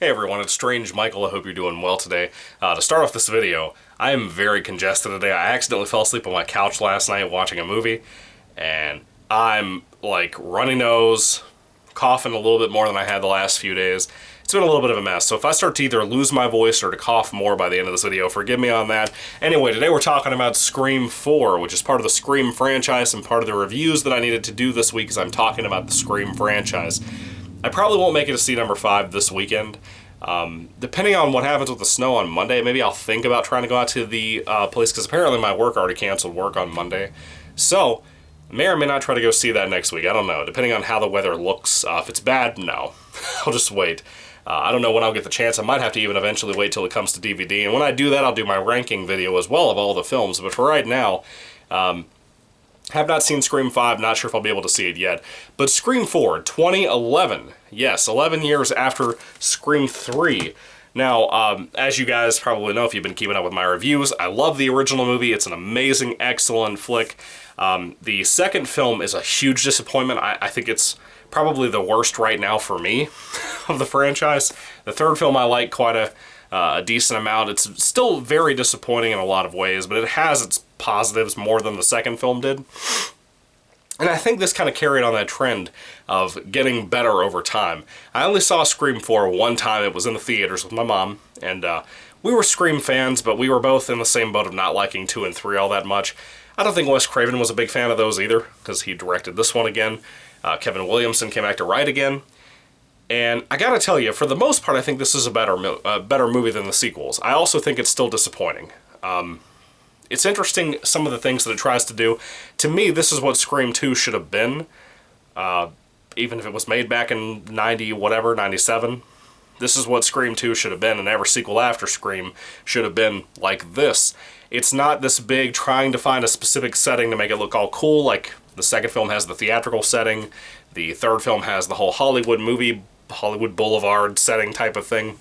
Hey everyone, it's Strange Michael. I hope you're doing well today. To start off this video, I am very congested today. I accidentally fell asleep on my couch last night watching a movie, and I'm like runny nose, coughing a little bit more than I had the last few days. It's been a little bit of a mess, so if I start to either lose my voice or to cough more by the end of this video, forgive me on that. Anyway, today we're talking about Scream 4, which is part of the Scream franchise and part of the reviews that I needed to do this week as I'm talking about the Scream franchise. I probably won't make it to see number 5 this weekend. Depending on what happens with the snow on Monday, maybe I'll think about trying to go out to the place, because apparently my work already canceled work on Monday. So, may or may not try to go see that next week. I don't know. Depending on how the weather looks. If it's bad, no. I'll just wait. I don't know when I'll get the chance. I might have to even eventually wait till it comes to DVD. And when I do that, I'll do my ranking video as well of all the films. But for right now, have not seen Scream 5, not sure if I'll be able to see it yet. But Scream 4, 2011. Yes, 11 years after Scream 3. Now, as you guys probably know if you've been keeping up with my reviews, I love the original movie. It's an amazing, excellent flick. The second film is a huge disappointment. I think it's probably the worst right now for me of the franchise. The third film I like quite a decent amount. It's still very disappointing in a lot of ways, but it has its positives more than the second film did. And I think this kind of carried on that trend of getting better over time. I only saw Scream 4 one time. It was in the theaters with my mom, and we were Scream fans, but we were both in the same boat of not liking 2 and 3 all that much. I don't think Wes Craven was a big fan of those either, because he directed this one again. Kevin Williamson came back to write again. And I gotta tell you, for the most part, I think this is a better movie than the sequels. I also think it's still disappointing. It's interesting, some of the things that it tries to do. To me, this is what Scream 2 should have been. Even if it was made back in 97. This is what Scream 2 should have been, and every sequel after Scream should have been like this. It's not this big trying to find a specific setting to make it look all cool, like the second film has the theatrical setting, the third film has the whole Hollywood Boulevard setting type of thing.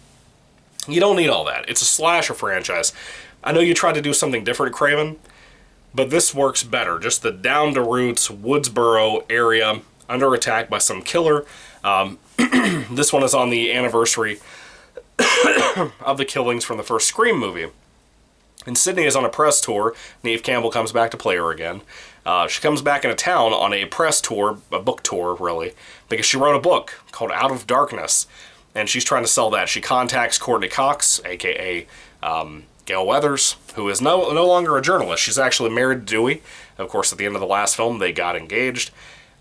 You don't need all that. It's a slasher franchise. I know you tried to do something different, Craven, but this works better. Just the down-to-roots Woodsboro area under attack by some killer. This one is on the anniversary of the killings from the first Scream movie. And Sydney is on a press tour. Neve Campbell comes back to play her again. She comes back into town on a press tour, a book tour, really, because she wrote a book called Out of Darkness, and she's trying to sell that. She contacts Courteney Cox, a.k.a. Gale Weathers, who is no longer a journalist. She's actually married to Dewey. Of course, at the end of the last film, they got engaged.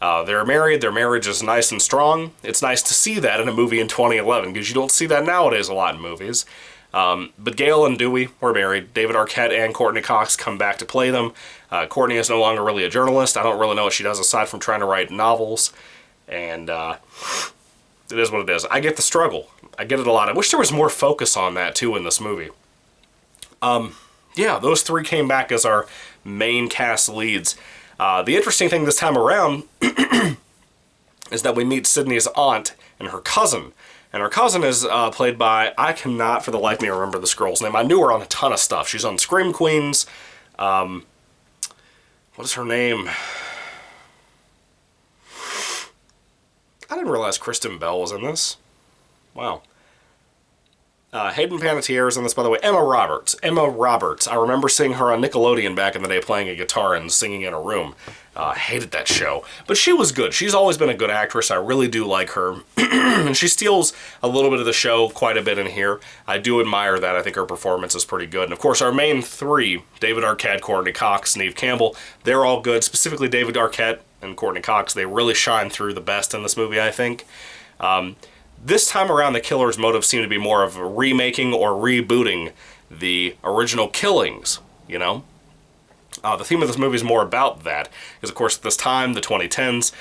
They're married. Their marriage is nice and strong. It's nice to see that in a movie in 2011, because you don't see that nowadays a lot in movies. But Gale and Dewey were married. David Arquette and Courteney Cox come back to play them. Courtney is no longer really a journalist. I don't really know what she does aside from trying to write novels. And it is what it is. I get the struggle. I get it a lot. I wish there was more focus on that, too, in this movie. Yeah, those 3 came back as our main cast leads. The interesting thing this time around is that we meet Sydney's aunt and her cousin. And her cousin is played by, I cannot for the life of me remember this girl's name. I knew her on a ton of stuff. She's on Scream Queens. What is her name? I didn't realize Kristen Bell was in this. Wow. Hayden Panettiere is in this, by the way. Emma Roberts. I remember seeing her on Nickelodeon back in the day playing a guitar and singing in a room. I hated that show. But she was good. She's always been a good actress. I really do like her. And she steals a little bit of the show quite a bit in here. I do admire that. I think her performance is pretty good. And of course, our main 3, David Arquette, Courteney Cox, Neve Campbell, they're all good. Specifically, David Arquette and Courteney Cox, they really shine through the best in this movie, I think. This time around, the killer's motive seemed to be more of remaking or rebooting the original killings, you know? The theme of this movie is more about that, because of course at this time, the 2010s,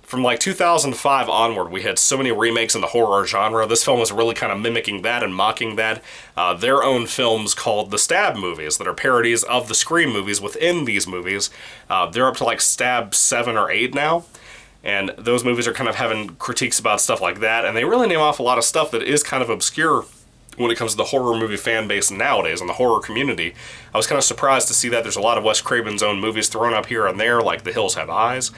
from like 2005 onward, we had so many remakes in the horror genre. This film was really kind of mimicking that and mocking that. Their own films called the Stab movies that are parodies of the Scream movies within these movies. They're up to like Stab 7 or 8 now. And those movies are kind of having critiques about stuff like that, and they really name off a lot of stuff that is kind of obscure when it comes to the horror movie fan base nowadays and the horror community. I was kind of surprised to see that there's a lot of Wes Craven's own movies thrown up here and there, like The Hills Have Eyes.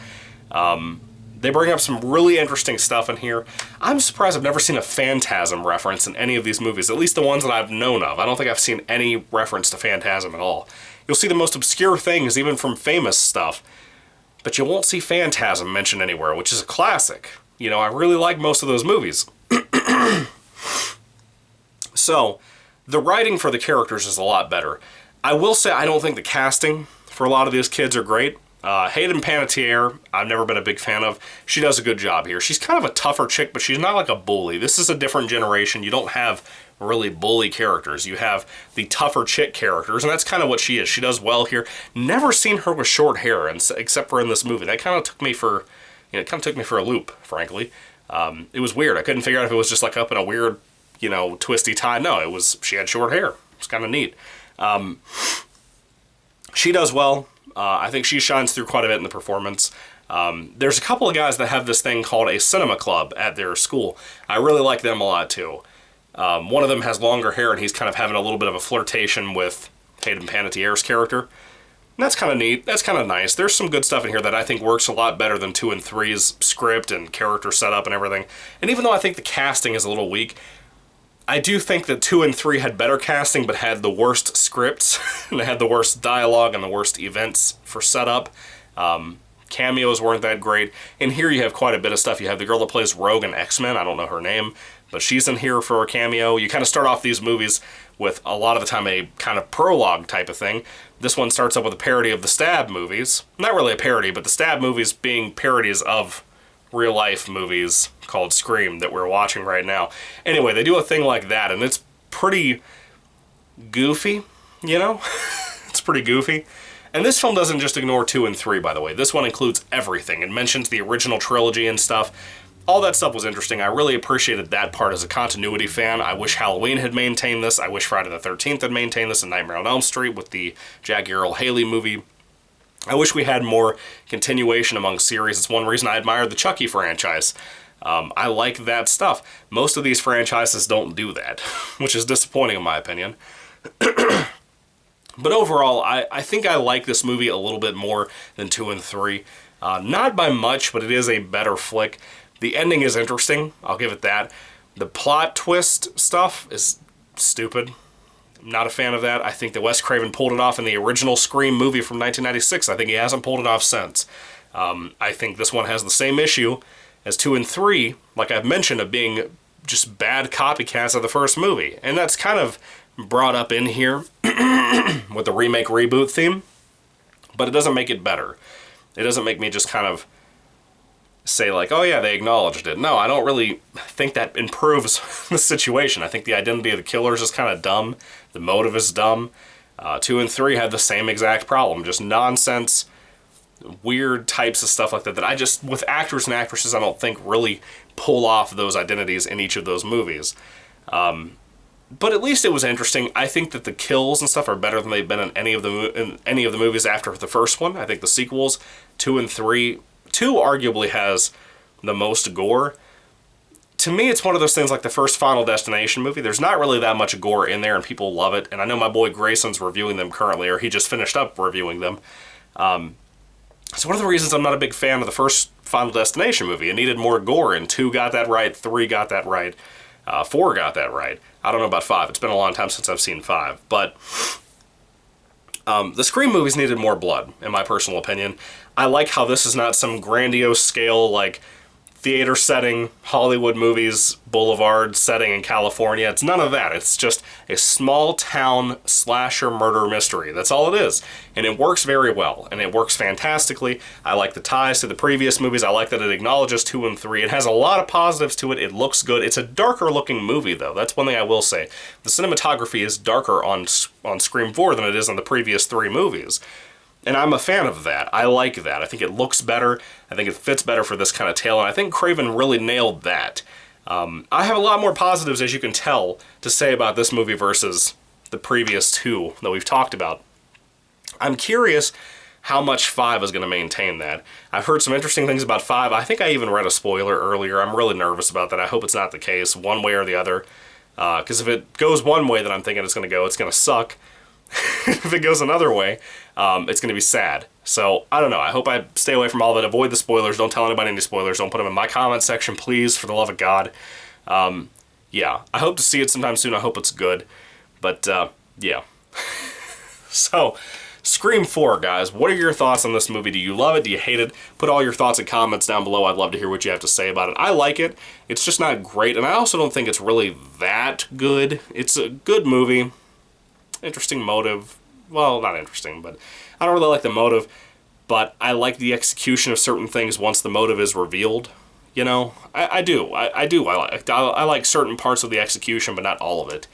They bring up some really interesting stuff in here. I'm surprised I've never seen a Phantasm reference in any of these movies, at least the ones that I've known of. I don't think I've seen any reference to Phantasm at all. You'll see the most obscure things, even from famous stuff, but you won't see Phantasm mentioned anywhere, which is a classic. You know, I really like most of those movies. So, the writing for the characters is a lot better. I will say I don't think the casting for a lot of these kids are great. Hayden Panettiere, I've never been a big fan of. She does a good job here. She's kind of a tougher chick, but she's not like a bully. This is a different generation. You don't have really bully characters. You have the tougher chick characters, and that's kind of what she is. She does well here. Never seen her with short hair, except for in this movie. That kind of took me for, it kind of took me for a loop, frankly. It was weird. I couldn't figure out if it was just like up in a weird, twisty tie. No, it was, she had short hair. It's kind of neat. She does well. I think she shines through quite a bit in the performance. There's a couple of guys that have this thing called a cinema club at their school. I really like them a lot too. One of them has longer hair, and he's kind of having a little bit of a flirtation with Hayden Panettiere's character. And that's kind of neat. That's kind of nice. There's some good stuff in here that I think works a lot better than 2 and 3's script and character setup and everything. And even though I think the casting is a little weak, I do think that 2 and 3 had better casting, but had the worst scripts, and they had the worst dialogue and the worst events for setup. Cameos weren't that great. And here you have quite a bit of stuff. You have the girl that plays Rogue in X-Men. I don't know her name, but she's in here for a cameo. You kind of start off these movies with, a lot of the time, a kind of prologue type of thing. This one starts up with a parody of the Stab movies. Not really a parody, but the Stab movies being parodies of real-life movies called Scream that we're watching right now. Anyway, they do a thing like that, and it's pretty goofy, It's pretty goofy. And this film doesn't just ignore 2 and 3, by the way. This one includes everything. It mentions the original trilogy and stuff. All that stuff was interesting. I really appreciated that part as a continuity fan. I wish Halloween had maintained this. I wish Friday the 13th had maintained this, and Nightmare on Elm Street with the Jackie Earle Haley movie. I wish we had more continuation among series. It's one reason I admire the Chucky franchise. I like that stuff. Most of these franchises don't do that, which is disappointing in my opinion. But overall, I think I like this movie a little bit more than 2 and 3. Not by much, but it is a better flick. The ending is interesting, I'll give it that. The plot twist stuff is stupid. I'm not a fan of that. I think that Wes Craven pulled it off in the original Scream movie from 1996. I think he hasn't pulled it off since. I think this one has the same issue as 2 and 3, like I've mentioned, of being just bad copycats of the first movie. And that's kind of brought up in here with the remake reboot theme, but it doesn't make it better. It doesn't make me just kind of say like, oh yeah, they acknowledged it. No, I don't really think that improves the situation. I think the identity of the killers is kind of dumb. The motive is dumb. 2 and 3 had the same exact problem. Just nonsense, weird types of stuff like that that I just, with actors and actresses, I don't think really pull off those identities in each of those movies. But at least it was interesting. I think that the kills and stuff are better than they've been in any of the movies after the first one. I think the sequels, 2 and 3, 2 arguably has the most gore. To me, it's one of those things like the first Final Destination movie. There's not really that much gore in there, and people love it. And I know my boy Grayson's reviewing them currently, or he just finished up reviewing them. So one of the reasons I'm not a big fan of the first Final Destination movie, it needed more gore, and 2 got that right, 3 got that right, 4 got that right. I don't know about 5. It's been a long time since I've seen 5. But the Scream movies needed more blood, in my personal opinion. I like how this is not some grandiose scale, like, theater setting, Hollywood movies, Boulevard setting in California. It's none of that. It's just a small town slasher murder mystery. That's all it is. And it works very well, and it works fantastically. I like the ties to the previous movies. I like that it acknowledges 2 and 3. It has a lot of positives to it. It looks good. It's a darker looking movie, though. That's one thing I will say. The cinematography is darker on Scream 4 than it is on the previous 3 movies. And I'm a fan of that. I like that. I think it looks better. I think it fits better for this kind of tale, and I think Craven really nailed that. I have a lot more positives, as you can tell, to say about this movie versus the previous 2 that we've talked about. I'm curious how much 5 is going to maintain that. I've heard some interesting things about 5. I think I even read a spoiler earlier. I'm really nervous about that. I hope it's not the case, one way or the other. Because if it goes one way that I'm thinking it's going to go, it's going to suck. If it goes another way, it's going to be sad. So, I don't know. I hope I stay away from all of it. Avoid the spoilers. Don't tell anybody any spoilers. Don't put them in my comment section, please, for the love of God. Yeah, I hope to see it sometime soon. I hope it's good. But, yeah. So, Scream 4, guys. What are your thoughts on this movie? Do you love it? Do you hate it? Put all your thoughts and comments down below. I'd love to hear what you have to say about it. I like it. It's just not great, and I also don't think it's really that good. It's a good movie. Interesting motive. Well, not interesting, but I don't really like the motive, but I like the execution of certain things once the motive is revealed. You know, I do. I like certain parts of the execution, but not all of it.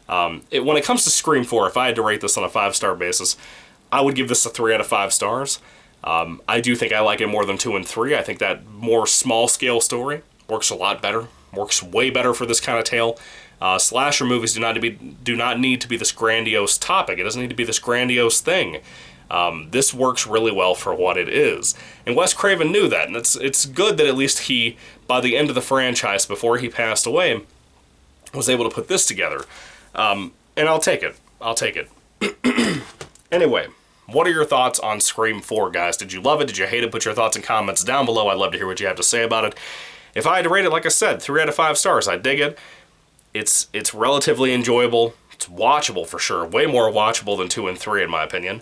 When it comes to Scream 4, if I had to rate this on a 5-star basis, I would give this a 3 out of 5 stars. I do think I like it more than 2 and 3. I think that more small-scale story works a lot better. Works way better for this kind of tale. Slasher movies do not need to be this grandiose topic. It doesn't need to be this grandiose thing. This works really well for what it is. And Wes Craven knew that, and it's good that at least he, by the end of the franchise, before he passed away, was able to put this together. And I'll take it. I'll take it. Anyway, what are your thoughts on Scream 4, guys? Did you love it? Did you hate it? Put your thoughts and comments down below. I'd love to hear what you have to say about it. If I had to rate it, like I said, 3 out of 5 stars. I dig it. It's relatively enjoyable. It's watchable for sure. Way more watchable than 2 and 3 in my opinion.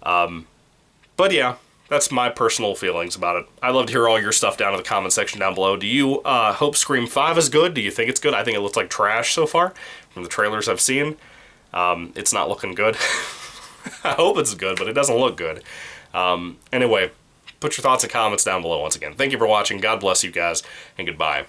But yeah, that's my personal feelings about it. I'd love to hear all your stuff down in the comment section down below. Do you hope Scream 5 is good? Do you think it's good? I think it looks like trash so far from the trailers I've seen. It's not looking good. I hope it's good, but it doesn't look good. Anyway, put your thoughts and comments down below once again. Thank you for watching. God bless you guys, and goodbye.